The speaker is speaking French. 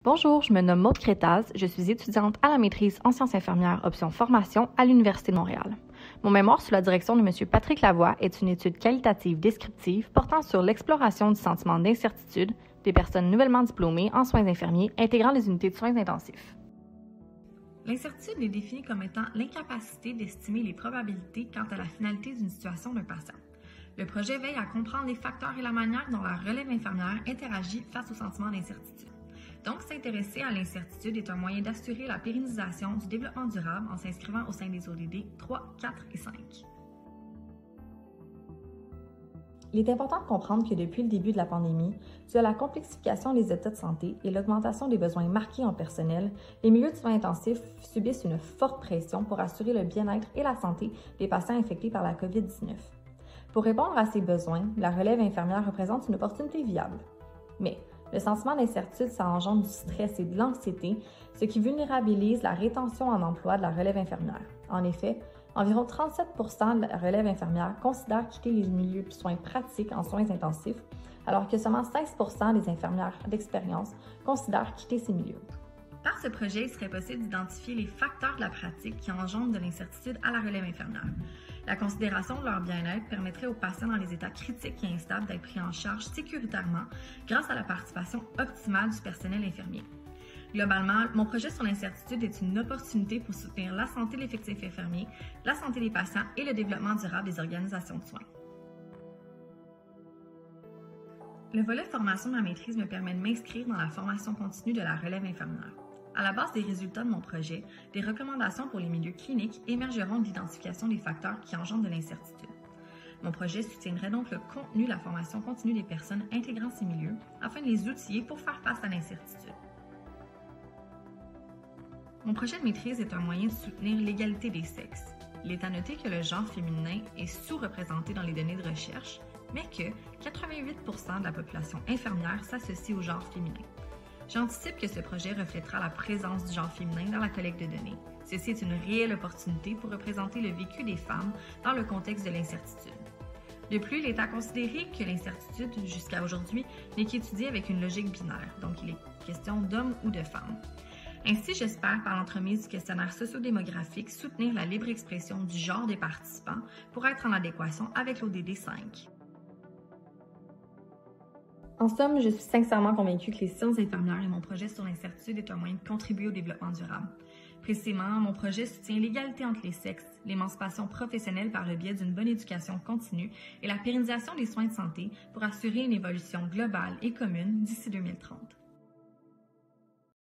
Bonjour, je me nomme Maude Crétaz, je suis étudiante à la maîtrise en sciences infirmières option formation à l'Université de Montréal. Mon mémoire sous la direction de M. Patrick Lavoie est une étude qualitative descriptive portant sur l'exploration du sentiment d'incertitude des personnes nouvellement diplômées en soins infirmiers intégrant les unités de soins intensifs. L'incertitude est définie comme étant l'incapacité d'estimer les probabilités quant à la finalité d'une situation d'un patient. Le projet veille à comprendre les facteurs et la manière dont la relève infirmière interagit face au sentiment d'incertitude. Donc, s'intéresser à l'incertitude est un moyen d'assurer la pérennisation du développement durable en s'inscrivant au sein des ODD 3, 4 et 5. Il est important de comprendre que depuis le début de la pandémie, dû à la complexification des états de santé et l'augmentation des besoins marqués en personnel, les milieux de soins intensifs subissent une forte pression pour assurer le bien-être et la santé des patients infectés par la COVID-19. Pour répondre à ces besoins, la relève infirmière représente une opportunité viable. Mais le sentiment d'incertitude, ça engendre du stress et de l'anxiété, ce qui vulnérabilise la rétention en emploi de la relève infirmière. En effet, environ 37 % de la relève infirmière considèrent quitter les milieux de soins pratiques en soins intensifs, alors que seulement 16 % des infirmières d'expérience considèrent quitter ces milieux. Par ce projet, il serait possible d'identifier les facteurs de la pratique qui engendrent de l'incertitude à la relève infirmière. La considération de leur bien-être permettrait aux patients dans les états critiques et instables d'être pris en charge sécuritairement grâce à la participation optimale du personnel infirmier. Globalement, mon projet sur l'incertitude est une opportunité pour soutenir la santé de l'effectif infirmier, la santé des patients et le développement durable des organisations de soins. Le volet formation de ma maîtrise me permet de m'inscrire dans la formation continue de la relève infirmière. À la base des résultats de mon projet, des recommandations pour les milieux cliniques émergeront de l'identification des facteurs qui engendrent de l'incertitude. Mon projet soutiendrait donc le contenu de la formation continue des personnes intégrant ces milieux afin de les outiller pour faire face à l'incertitude. Mon projet de maîtrise est un moyen de soutenir l'égalité des sexes. Il est à noter que le genre féminin est sous-représenté dans les données de recherche, mais que 88 % de la population infirmière s'associe au genre féminin. J'anticipe que ce projet reflètera la présence du genre féminin dans la collecte de données. Ceci est une réelle opportunité pour représenter le vécu des femmes dans le contexte de l'incertitude. De plus, il est à considérer que l'incertitude, jusqu'à aujourd'hui, n'est qu'étudiée avec une logique binaire, donc il est question d'hommes ou de femmes. Ainsi, j'espère, par l'entremise du questionnaire sociodémographique, soutenir la libre expression du genre des participants pour être en adéquation avec l'ODD 5. En somme, je suis sincèrement convaincue que les sciences infirmières et mon projet sur l'incertitude est un moyen de contribuer au développement durable. Précisément, mon projet soutient l'égalité entre les sexes, l'émancipation professionnelle par le biais d'une bonne éducation continue et la pérennisation des soins de santé pour assurer une évolution globale et commune d'ici 2030.